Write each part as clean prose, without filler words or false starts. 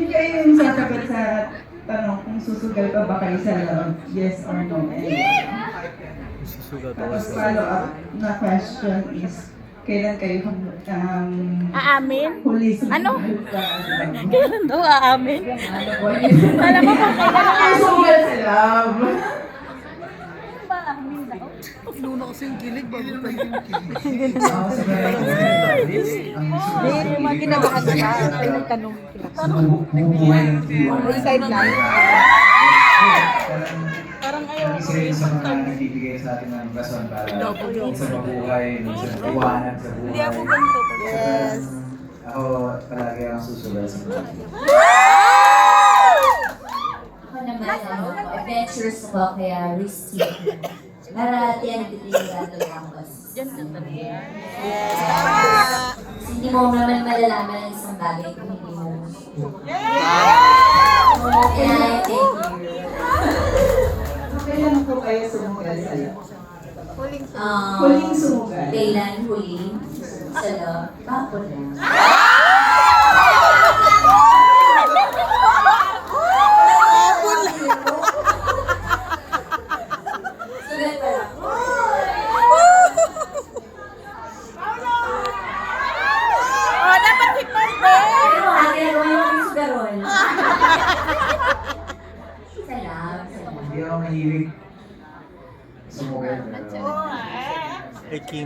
kayo yung sasagot sa tanong kung susugal pa ba kayo sa love, yes or no. Tapos follow up na question is, kailan kayo Aamin? huli Ano? susugal sa love? Kailan daw aamin? Ano po yun? Alam mo kung kailan Kayo susugal sa love. ba aamin daw? Inuna kasi yung kilig bago tayo yung kilig. Hindi, mga kinabahan ka. Ay, nagtanong sila. Side line. Parang ayaw. Isa rin sa mga nagbibigay sa atin ng rason para sa mabuhay, sa iwanan sa buhay. Hindi ako ganito. Yes. Ako palagi ang susugal sa buhay. Ako naman, adventures ako kaya risky. Para tiyan titiligan lang boss. Hindi mo naman malalaman ang isang bagay kung hindi mo. Kaya thank you. Kailan po kayo sumugal sa love? Um, Huling sumugal. Kailan huling sa loob? Bapo lang. Sugat pa lang. Oh, dapat si Pampe! Pero akin ako yung sugarol. Salam. Hindi ako mahilig sumugal.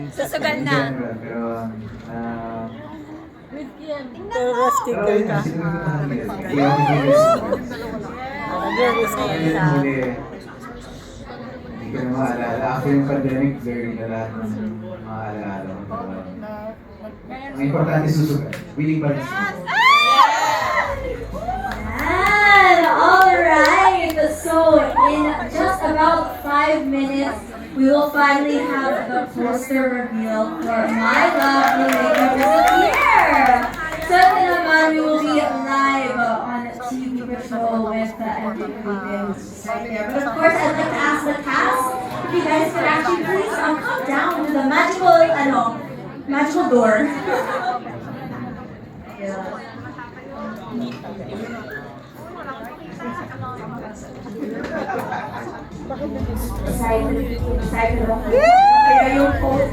Susugal In na. general, pero Pero sticker ka. Hindi ako mahilig sumugal. Ayun ang huli. Hindi ko na maalala. After yung pandemic, blurry na lahat ng maaalala ko. Ang importante susugal. Willing pa rin susugal. And alright, so in just about 5 minutes, we will finally have the poster reveal for My Love Will Make You Disappear. So naman, we will be live on TV Patrol with the MVP videos right there. But of course, I'd like to ask the cast if you guys could actually please come down to the magical door. Yeah. Excited ba kayo? Kaya yung post.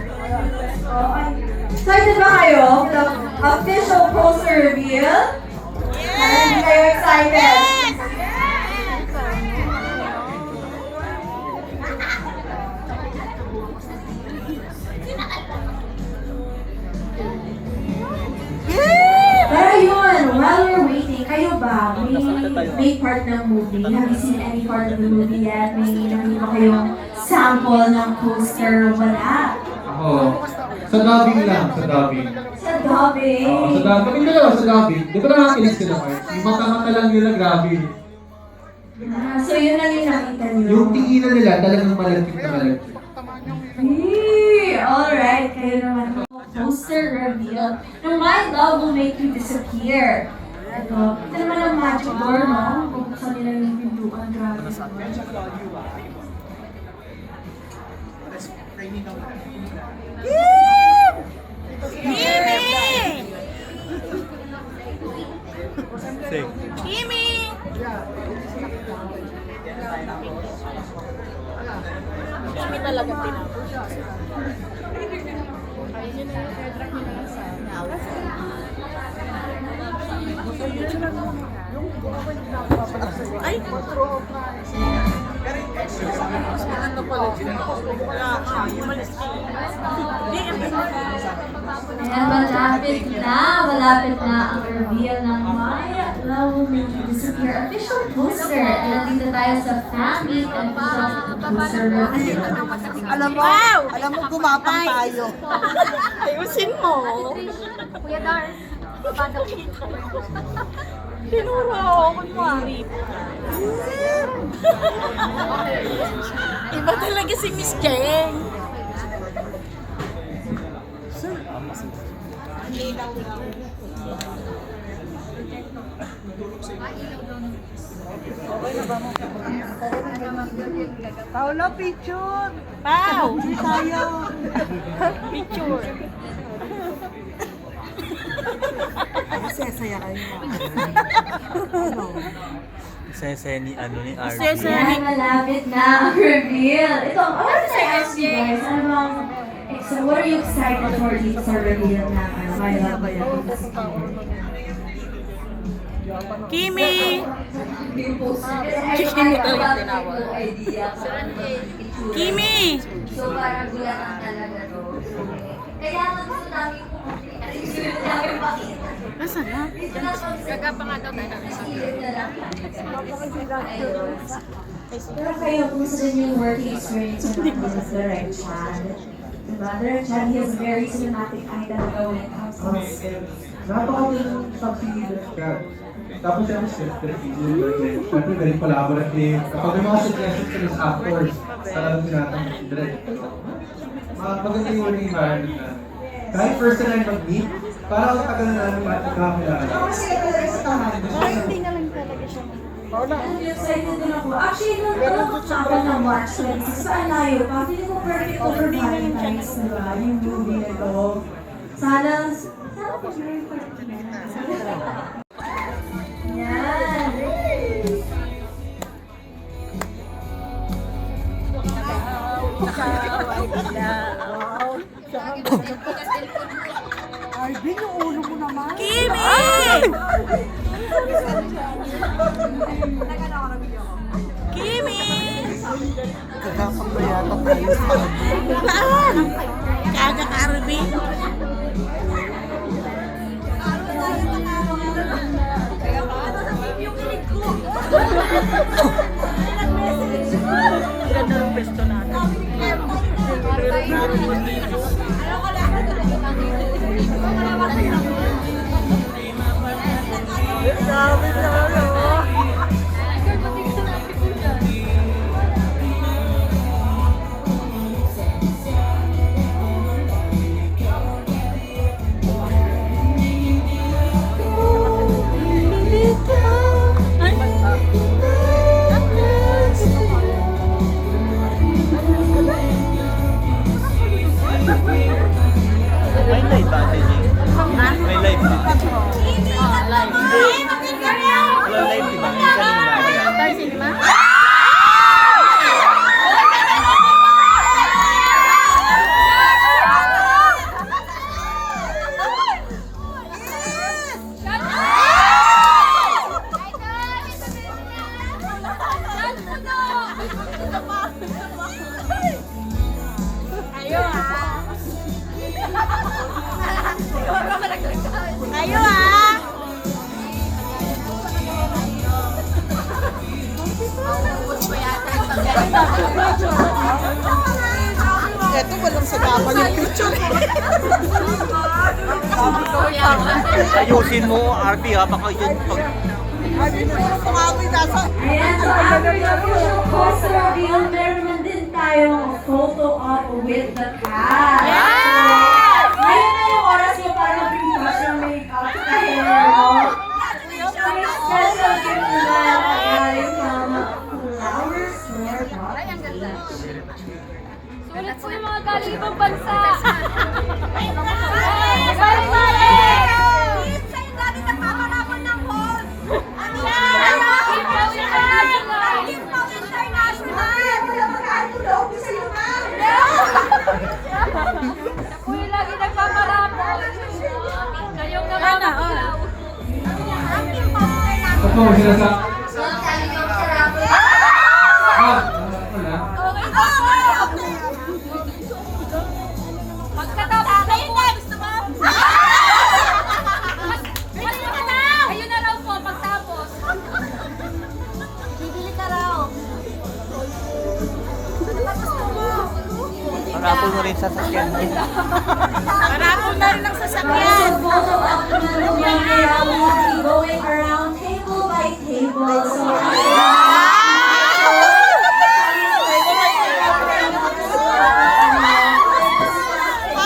Excited ba kayo? The official poster reveal? Hindi kayo excited? Pero yun, while we're waiting, kayo ba? May part ng movie? Have you seen any part of the movie yet? May nakita ba kayong sample ng poster? Wala. Ako, sa dubbing lang, sa dubbing. Sa dubbing? Oo, sa dubbing. Kami dalawa sa dubbing. Di ba nakakinig sila kayo? Yung mata-mata lang nila, grabe. So yun lang yung nakita nyo? Yung tinginan nila, talagang malagkit na malagkit. Alright, kayo naman. Poster reveal ng My Love Will Make You Disappear. Ito naman ang magic door, no? Buksan nila yung pintuan. Grabe. Kimi! Kimi talaga pinapos. Ay! Ayan, malapit na ang reveal ng My Love Will Make You Disappear official poster. Nandito tayo sa fan meet and poster reveal. Alam mo, gumapang tayo. Ayusin mo! Kuya Dar, paano? Tinuro ako kunwari. Iba talaga si Miss Jeng. Paolo, picture! Pau! Hindi tayo! Picture. Kasi saya kayo. Sese ni ni RB. Yan, malapit na ang reveal. Ito, I want to ask you guys, what are you excited for dito sa reveal na My Love Kimi! Kimi talaga tinawag. Kimi! So parang gulatan talaga to. Kaya gusto namin gusto namin pakita. Nasaan na? Gagapa nga daw tayo. Pero kayo, kumusta din yung working experience with Direct Chad? Diba? Direct Chad, he has very cinematic eye talaga when it comes to his skills. Napakagaling sa singles ka. Tapos yung syempre very collaborative. Kapag may mga suggestions ka sa actors, talagang tinatanggap si Direk. Maganda yung working environment na. Kahit first time mag-meet, parang ang tagal na namin magkakilala. Hindi na lang talaga siya. Excited din ako. Actually, nung ako ng March 26, saan layo pa? Feeling ko perfect ko for Valentine's, diba? Yung movie na ito. Sana po very perfect na. Yan. Arvin, yung ulo mo naman. Kimi! Kimi! Kagapang ba yata tayo sa Saan? Kaga ka, Arby. Ganda ng pesto natin. May live ba, Tejing? May live ba? Wala live, di ba? Yung kanina. Star Cinema? Ayo ah! Eto, walang sagapan yung picture. Ayusin mo, RB ha, baka yun pag... Arvin, puro pangamoy nasa. Ayan, so after the official poster reveal, meron naman din tayong photo op with the cast. Ngayon na yung oras niyo para mag-retouch ng makeup sa hair mo. May special gift na galing from Flowers Hair Box. Sulit po yung mga galing ibang bansa. Kuya lagi nagpaparapol. Kayong namamakilaw. Ba't mo sila sa... Wala. Okay na po. Pagkatapos na po. Gusto mo? Ayun na raw po pagtapos. Bibili ka raw. Parapol mo rin sa sasakyan mo. Parapol na rin ang So sasakyan. photo op naman mamaya, we will be going around table by table. So,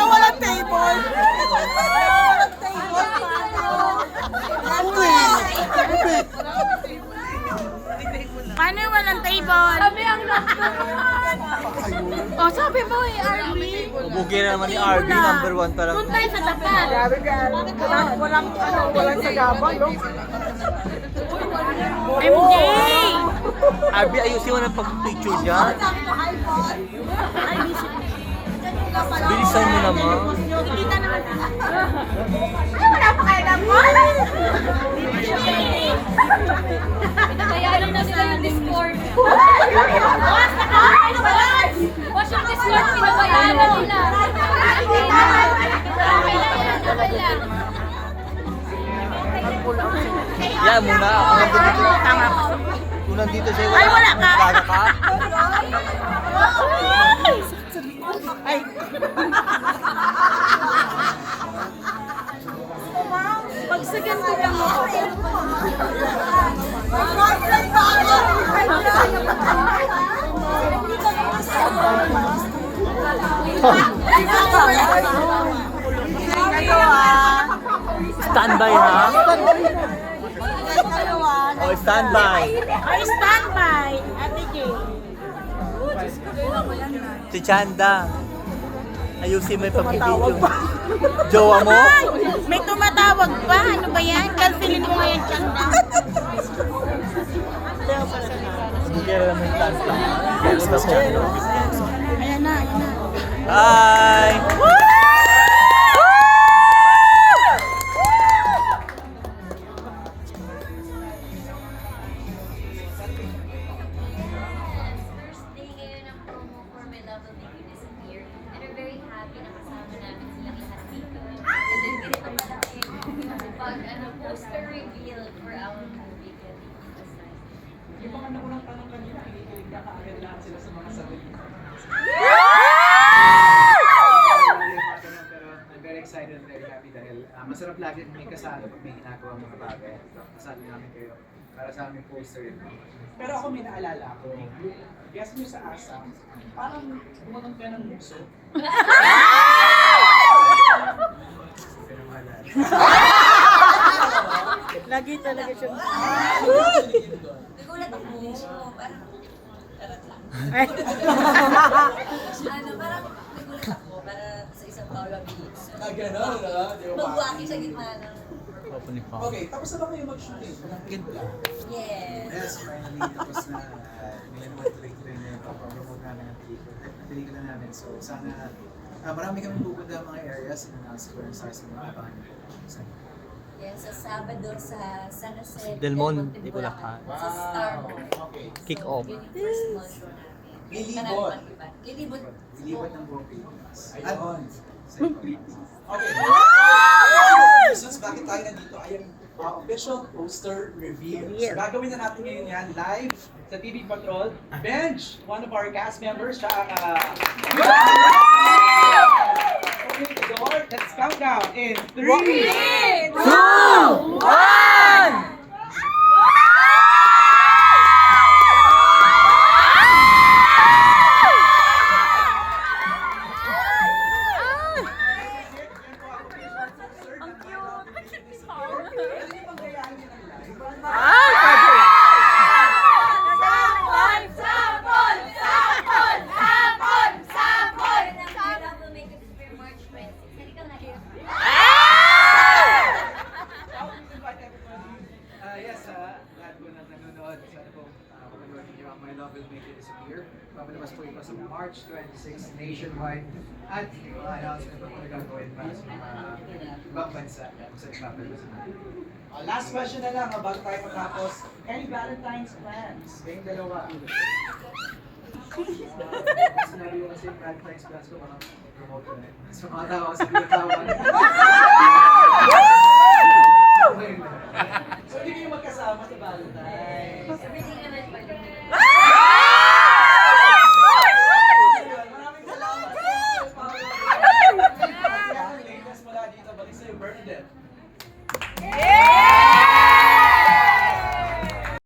Walang table. Paano yung walang table? Kami ang Oh, sabi mo eh, RB. Bugi na naman ni RB, number 1 talaga. Doon tayo sa tapat. Walang sagapan, no? Arby, ayusin mo ng pag-picture dyan. Bilisan mo naman. Kita naman. Ay, wala pa kayo ng ball. Pinabayaran na sila yung Discord. Boss, nakain ba lang? Boss, yung Discord, pinabayaran nila. Okay lang. Yan muna. Kung nandito siya, Ay, wala ka. Gaga ka. Ay. Pagsagan ko lang ako. Standby ha? Oh, standby. Ay, standby. Ate Jay. Si Chanda. Ayusin mo yung pag-video. Jowa mo? Ay, may tumatawag pa. Ano ba yan? Cancelin mo nga yan, Chanda. Hindi lang yung Chanda. Ayan na, ayan na. Hi! First day ngayon ng promo for My Love Will Make You Disappear. And we're very happy na kasama namin silang lahat dito. And then ganito malaki pag poster reveal for our movie. Yung mga naunang tanong kanina, kinikilig na kaagad lahat sila sa mga sabi. Pero I'm very excited and very happy dahil masarap lagi may kasalo pag may ginagawa mga bagay. Kasalo namin kayo para sa aming poster yun. Pero ako may naalala ako. Guess nyo sa ASAM, parang bumanong ka ng muso. Pero maalala. Lagi talaga siya. Nagulat ako. Parang Ay. parang nagulat ako para sa isang Paula Beats. Gano'n, no? Magwaki sa gitna ng... Okay, tapos na ba kayo mag-shooting? Pinakinggan ko lang. Yes. Yes, finally, tapos na ngayon naman tuloy-tuloy na yung promote namin ng pelikula namin. So sana marami kami pupunta mga areas in Square Stars and mga abangan. Yes, sa Sabado sa San Jose, Del Monte, Bulacan. Bulacan. Sa Starbucks. Okay. Kick off. Yun yung first small show namin. Lilibot. Lilibot. Ilipat ng buong Pilipinas. Ayun. Okay. Reasons bakit tayo nandito ay ang official poster reveal. So gagawin na natin ngayon yan live sa TV Patrol. Benj, one of our cast members, siya ang open the door. Let's count down in 3, 2, 1! Lahat po na nanonood, sana po kapanood niyo ang My Love Will Make You Disappear. Papalabas po ito sa March 26 nationwide at mga announcement po na gagawin para sa mga ibang bansa kung saan ipapalabas natin. Last question na lang, bago tayo matapos. Any Valentine's plans? Kayong dalawa. Sinabi ko kasi yung Valentine's plans ko, baka promote ko na yun. So mga tao kasi pinatawan. So hindi kayo magkasama sa Valentine's?